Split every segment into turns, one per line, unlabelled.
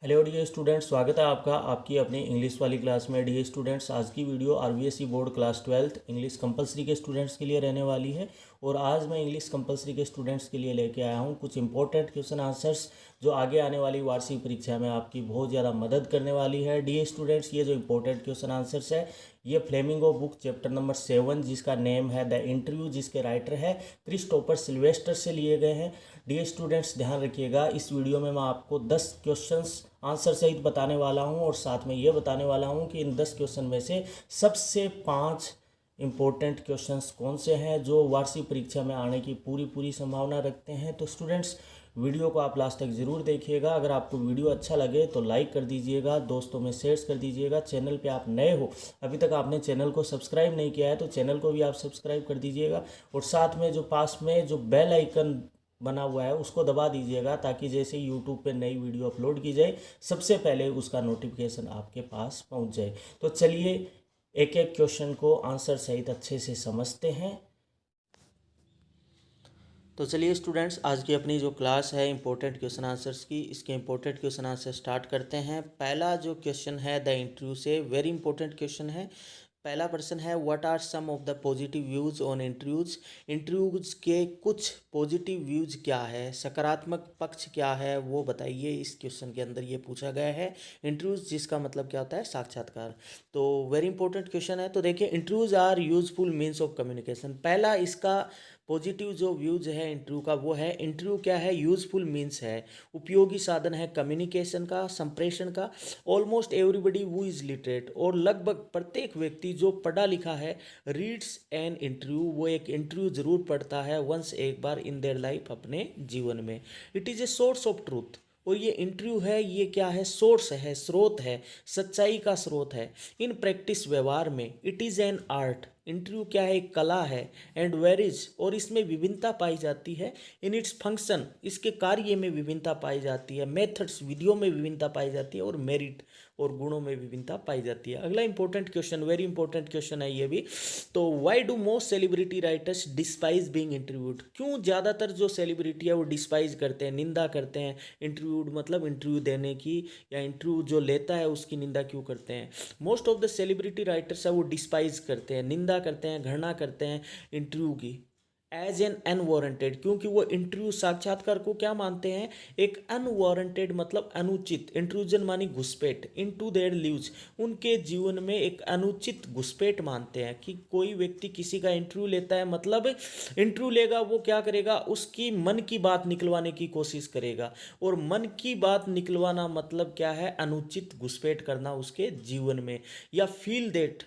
Hello dear students, स्वागत है आपका आपकी अपनी इंग्लिश वाली क्लास में। डियर स्टूडेंट्स, आज की video RBSE board class 12th English compulsory के स्टूडेंट्स के लिए रहने वाली है। और आज मैं इंग्लिश कंपलसरी के स्टूडेंट्स के लिए लेके आया हूँ कुछ इंपॉर्टेंट क्वेश्चन आंसर्स जो आगे आने वाली वार्षिक परीक्षा में आपकी बहुत ज़्यादा मदद करने वाली है। डियर स्टूडेंट्स, ये जो इंपॉर्टेंट क्वेश्चन आंसर्स है ये फ्लेमिंगो बुक चैप्टर नंबर 7 जिसका नेम है द इंटरव्यू, जिसके राइटर है क्रिस्टोफर सिल्वेस्टर से लिए गए हैं। डियर स्टूडेंट्स, ध्यान रखिएगा, इस वीडियो में मैं आपको 10 क्वेश्चंस आंसर सहित बताने वाला हूं और साथ में ये बताने वाला हूं कि इन 10 क्वेश्चन में से सबसे 5 इम्पोर्टेंट क्वेश्चंस कौन से हैं जो वार्षिक परीक्षा में आने की पूरी संभावना रखते हैं। तो स्टूडेंट्स, वीडियो को आप लास्ट तक ज़रूर देखिएगा। अगर आपको वीडियो अच्छा लगे तो लाइक कर दीजिएगा, दोस्तों में शेयर कर दीजिएगा। चैनल पे आप नए हो, अभी तक आपने चैनल को सब्सक्राइब नहीं किया है तो चैनल को भी आप सब्सक्राइब कर दीजिएगा और साथ में जो पास में जो बेल आइकन बना हुआ है उसको दबा दीजिएगा ताकि जैसे यूट्यूब पे नई वीडियो अपलोड की जाए सबसे पहले उसका नोटिफिकेशन आपके पास पहुंच जाए। तो चलिए एक एक क्वेश्चन को आंसर सहित अच्छे से समझते हैं। तो चलिए स्टूडेंट्स, आज की अपनी जो क्लास है इंपॉर्टेंट क्वेश्चन आंसर्स की, इसके इंपॉर्टेंट क्वेश्चन आंसर स्टार्ट करते हैं। पहला जो क्वेश्चन है द इंटरव्यू से, वेरी इंपॉर्टेंट क्वेश्चन है। पहला प्रश्न है what are some of the positive views on interviews. Interviews के कुछ पॉजिटिव व्यूज क्या है, सकारात्मक पक्ष क्या है वो बताइए। इस क्वेश्चन के अंदर ये पूछा गया है। इंटरव्यूज जिसका मतलब क्या होता है, साक्षात्कार। तो वेरी इंपॉर्टेंट क्वेश्चन है। तो देखिए, interviews are useful means of communication. पहला इसका पॉजिटिव जो व्यूज है इंटरव्यू का वो है, इंटरव्यू क्या है, यूजफुल मीन्स है, उपयोगी साधन है कम्युनिकेशन का, संप्रेषण का। Almost everybody who is literate, और लगभग प्रत्येक व्यक्ति जो पढ़ा लिखा है, रीड्स एन इंटरव्यू, वो एक इंटरव्यू जरूर पढ़ता है वंस, एक बार इन देयर लाइफ, अपने जीवन में। It is a source of truth, और ये इंटरव्यू है, ये क्या है, सोर्स है, स्रोत है, सच्चाई का स्रोत है। इन प्रैक्टिस, व्यवहार में, it is an art, interview क्या है, एक कला है। एंड वेरिज, और इसमें विभिन्नता पाई जाती है। इन इट्स फंक्शन, इसके कार्य में विभिन्नता पाई जाती है। मेथड्स, विधियों में विभिन्नता पाई जाती है। और मेरिट, और गुणों में विभिन्नता पाई जाती है। अगला important question, very important question है ये भी। तो why do most celebrity writers despise being interviewed. क्यों ज़्यादातर जो सेलिब्रिटी है वो डिस्पाइज करते हैं, निंदा करते हैं इंटरव्यूड, मतलब इंटरव्यू देने की या इंटरव्यू जो लेता है उसकी निंदा क्यों करते हैं। Most of the celebrity writers है वो डिस्पाइज करते हैं, निंदा करते हैं, घृणा करते हैं इंटरव्यू की, एज एन अनवारंटेड, क्योंकि वो इंटरव्यू साक्षात्कार को क्या मानते हैं, एक अनवारंटेड मतलब अनुचित, इंट्रूजन मानी घुसपैठ, इनटू देयर लिव्स, उनके जीवन में एक अनुचित घुसपैठ मानते हैं। कि कोई व्यक्ति किसी का इंटरव्यू लेता है, मतलब इंटरव्यू लेगा, वो क्या करेगा, उसकी मन की बात निकलवाने की कोशिश करेगा। और मन की बात निकलवाना मतलब क्या है, अनुचित घुसपैठ करना उसके जीवन में। या फील दैट,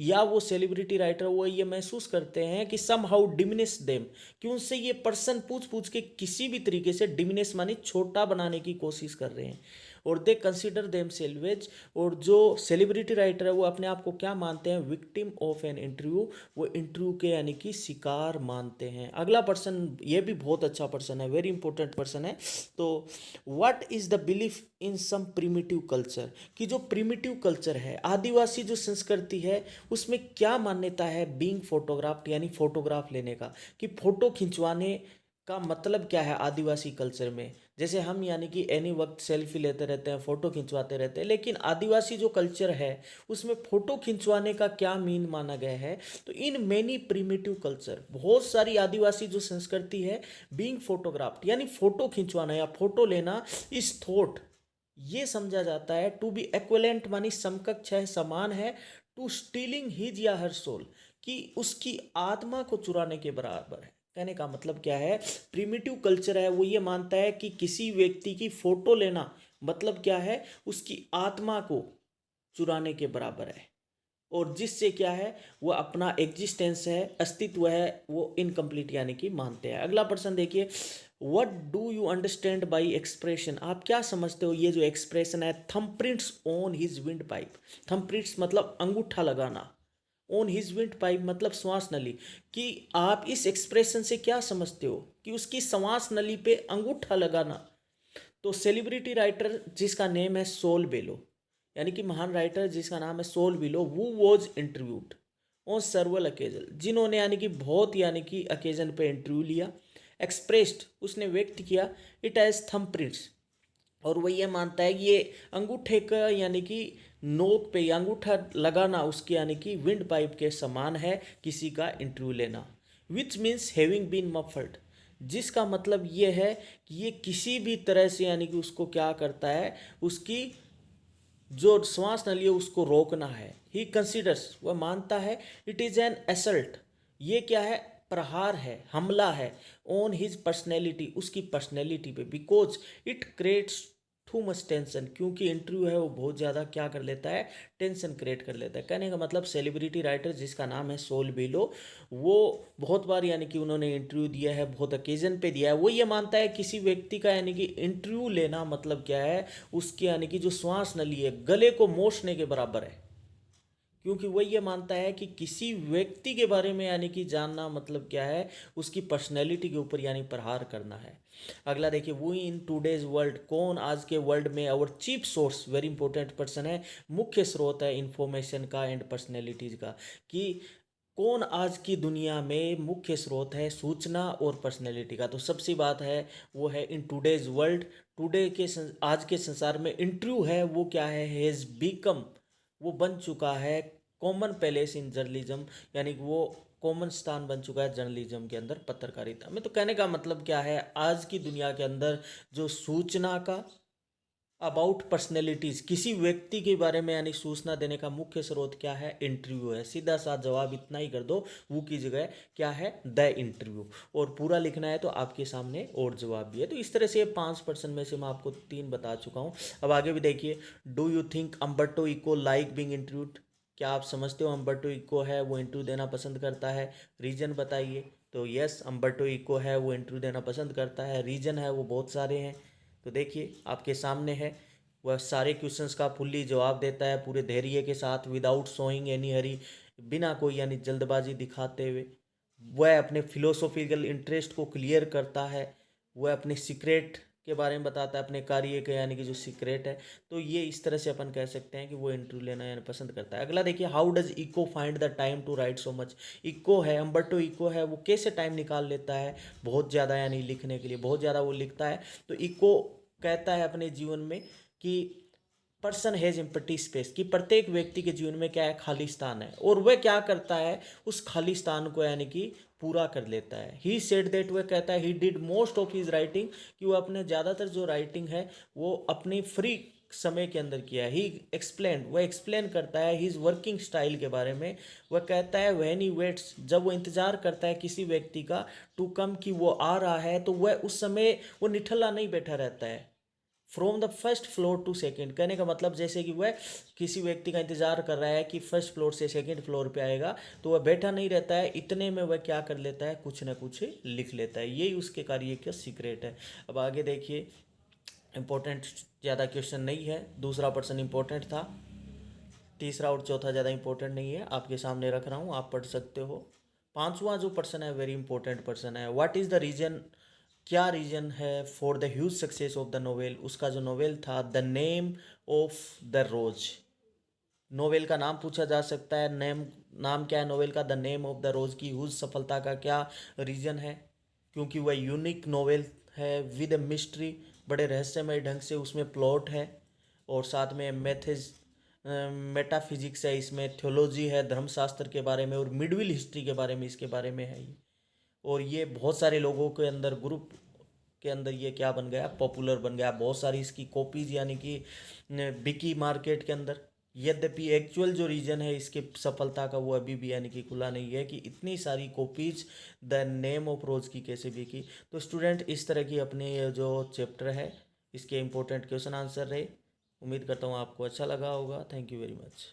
या वो सेलिब्रिटी राइटर वो ये महसूस करते हैं कि सम हाउ डिमिनिश देम, कि उनसे ये पर्सन पूछ पूछ के किसी भी तरीके से डिमिनिश माने छोटा बनाने की कोशिश कर रहे हैं। और दे कंसिडर देम सेल्वेज, और जो सेलिब्रिटी राइटर है वो अपने आप को क्या मानते हैं, विक्टिम ऑफ एन इंटरव्यू, वो इंटरव्यू के यानी कि शिकार मानते हैं। अगला पर्सन, ये भी बहुत अच्छा पर्सन है, वेरी इंपॉर्टेंट पर्सन है। तो what is the belief in some primitive culture, कि जो प्रिमिटिव कल्चर है, आदिवासी जो संस्कृति है, उसमें क्या मान्यता है बीइंग फोटोग्राफ, यानी फोटोग्राफ लेने का, कि फोटो खिंचवाने का मतलब क्या है आदिवासी कल्चर में। जैसे हम यानी कि एनी वक्त सेल्फी लेते रहते हैं, फोटो खिंचवाते रहते हैं, लेकिन आदिवासी जो कल्चर है उसमें फोटो खिंचवाने का क्या मीन माना गया है। तो इन मेनी प्रिमिटिव कल्चर, बहुत सारी आदिवासी जो संस्कृति है, बीइंग फोटोग्राफ्ड यानी फोटो खिंचवाना या फोटो लेना, इस थॉट, ये समझा जाता है टू बी एक्विलेंट मानी समकक्ष है, समान है, टू स्टीलिंग हिज या हर सोल, कि उसकी आत्मा को चुराने के बराबर है। कहने का मतलब क्या है, प्रिमिटिव कल्चर है वो ये मानता है कि किसी व्यक्ति की फोटो लेना मतलब क्या है, उसकी आत्मा को चुराने के बराबर है। और जिससे क्या है, वो अपना एग्जिस्टेंस है, अस्तित्व है, वो इनकम्प्लीट यानी कि मानते हैं। अगला प्रश्न देखिए, what do you understand by expression, आप क्या समझते हो ये जो एक्सप्रेशन है, थंबप्रिंट्स ऑन हिज विंड पाइप। थंबप्रिंट्स मतलब अंगूठा लगाना, ऑन हिज विंड पाइप मतलब श्वास नली, कि आप इस एक्सप्रेशन से क्या समझते हो, कि उसकी श्वास नली पे अंगूठा लगाना। तो सेलिब्रिटी राइटर जिसका नेम है सोल बेलो, यानी कि महान राइटर जिसका नाम है सोल बेलो, वो वॉज इंटरव्यूड ऑन सर्वल अकेजन, जिन्होंने यानी कि बहुत यानी कि अकेजन पे इंटरव्यू लिया। एक्सप्रेस्ड, उसने व्यक्त किया, इट एज थंबप्रिंट्स, और वो ये मानता है कि ये अंगूठे का यानी कि नोक पे या अंगूठा लगाना उसके यानी कि विंड पाइप के समान है किसी का इंटरव्यू लेना, which means having been muffled, जिसका मतलब ये है कि ये किसी भी तरह से यानी कि उसको क्या करता है, उसकी जो श्वास नली है उसको रोकना है। ही कंसिडर्स, वह मानता है, इट इज़ एन असल्ट, ये क्या है, प्रहार है, हमला है, ऑन हिज पर्सनैलिटी, उसकी पर्सनैलिटी पे, because it creates too much tension, क्योंकि इंटरव्यू है वो बहुत ज़्यादा क्या कर लेता है, टेंशन क्रिएट कर लेता है। कहने का मतलब सेलिब्रिटी राइटर जिसका नाम है सोल बिलो, वो बहुत बार यानी कि उन्होंने इंटरव्यू दिया है, बहुत ओकेजन पे दिया है। वो ये मानता है किसी व्यक्ति का यानी कि इंटरव्यू लेना मतलब क्या है, उसके यानी कि जो श्वास नली है गले को मोचने के बराबर है, क्योंकि वह ये मानता है कि किसी व्यक्ति के बारे में यानी कि जानना मतलब क्या है, उसकी पर्सनैलिटी के ऊपर यानी प्रहार करना है। अगला देखिए, वो इन टूडेज वर्ल्ड, कौन आज के वर्ल्ड में our chief source, very important person है, मुख्य स्रोत है इंफॉर्मेशन का एंड पर्सनैलिटीज का, कि कौन आज की दुनिया में मुख्य स्रोत है सूचना और पर्सनैलिटी का। तो सबसे बात है वो है इन टूडेज वर्ल्ड, टुडे के आज के संसार में इंटरव्यू है वो क्या है, हैज़ बिकम, वो बन चुका है कॉमन पैलेस इन जर्नलिज्म, यानी कि वो कॉमन स्थान बन चुका है जर्नलिज्म के अंदर, पत्रकारिता में। तो कहने का मतलब क्या है, आज की दुनिया के अंदर जो सूचना का, अबाउट पर्सनैलिटीज, किसी व्यक्ति के बारे में यानी सूचना देने का मुख्य स्रोत क्या है, इंटरव्यू है। सीधा सा जवाब इतना ही कर दो, वो की जगह क्या है, द इंटरव्यू, और पूरा लिखना है तो आपके सामने और जवाब भी है। तो इस तरह से 5% में से मैं आपको 3 बता चुका हूँ। अब आगे भी देखिए, do you think Umberto Eco like being interviewed, क्या आप समझते हो अम्बर्टो इको है वो इंटरव्यू देना पसंद करता है, रीजन बताइए। तो यस, अम्बर्टो इको है वो इंटरव्यू देना पसंद करता है, रीजन है वो बहुत सारे हैं। तो देखिए आपके सामने है, वह सारे क्वेश्चंस का फुल्ली जवाब देता है पूरे धैर्य के साथ, विदाउट शोइंग एनी हरी, बिना कोई यानी जल्दबाजी दिखाते हुए। वह अपने फिलोसॉफिकल इंटरेस्ट को क्लियर करता है, वह अपने सीक्रेट के बारे में बताता है, अपने कार्य के यानी कि जो सीक्रेट है। तो ये इस तरह से अपन कह सकते हैं कि वो इंटरव्यू लेना यानी पसंद करता है। अगला देखिए, how does Eco find the time to write so much, Eco है, अम्बर्टो इको है, वो कैसे टाइम निकाल लेता है बहुत ज़्यादा यानी लिखने के लिए, बहुत ज़्यादा वो लिखता है। तो इको कहता है अपने जीवन में कि पर्सन हैज एम्प्टी स्पेस, कि प्रत्येक व्यक्ति के जीवन में क्या है, खाली स्थान है, और वह क्या करता है, उस खाली स्थान को यानी कि पूरा कर लेता है। ही सेड दैट, वह कहता है, he did most of his writing, कि वो अपने ज़्यादातर जो राइटिंग है वो अपनी फ्री समय के अंदर किया है। ही एक्सप्लेन, वह एक्सप्लेन करता है हिज वर्किंग स्टाइल के बारे में। वह कहता है व्हेन ही वेट्स, जब वो इंतजार करता है किसी व्यक्ति का, टू कम, कि वो आ रहा है, तो वह उस समय वो निठल्ला नहीं बैठा रहता है। From the first floor to second, कहने का मतलब जैसे कि वह किसी व्यक्ति का इंतजार कर रहा है कि फर्स्ट फ्लोर से सेकेंड फ्लोर पे आएगा, तो वह बैठा नहीं रहता है, इतने में वह क्या कर लेता है, कुछ ना कुछ लिख लेता है। यही उसके कार्य का सीक्रेट है। अब आगे देखिए, इंपॉर्टेंट ज़्यादा क्वेश्चन नहीं है, दूसरा पर्सन इंपॉर्टेंट था, तीसरा और चौथा ज़्यादा इंपॉर्टेंट नहीं है, आपके सामने रख रहा हूँ, आप पढ़ सकते हो। पांचवा जो पर्सन है वेरी इंपॉर्टेंट पर्सन है, व्हाट इज़ द रीजन, क्या रीजन है for the huge success of the novel, उसका जो नोवेल था the name of the rose, novel का नाम पूछा जा सकता है, नाम क्या है नोवेल का, द नेम ऑफ द रोज की ह्यूज सफलता का क्या रीजन है, क्योंकि वह यूनिक नोवेल है विद मिस्ट्री, बड़े रहस्यमय ढंग से उसमें प्लॉट है, और साथ में मेटाफिजिक्स है, इसमें थियोलॉजी है, धर्मशास्त्र के बारे में, और मिडविल हिस्ट्री के बारे में, इसके बारे में है ये। और ये बहुत सारे लोगों के अंदर, ग्रुप के अंदर ये क्या बन गया, पॉपुलर बन गया, बहुत सारी इसकी कॉपीज यानी कि बिकी मार्केट के अंदर। यद्यपि एक्चुअल जो रीजन है इसके सफलता का वो अभी भी यानी कि खुला नहीं है कि इतनी सारी कॉपीज द नेम ऑफ रोज की कैसे बिकी। तो स्टूडेंट, इस तरह की अपने ये जो चैप्टर है इसके इंपॉर्टेंट क्वेश्चन आंसर रहे। उम्मीद करता हूँ आपको अच्छा लगा होगा। Thank you very much.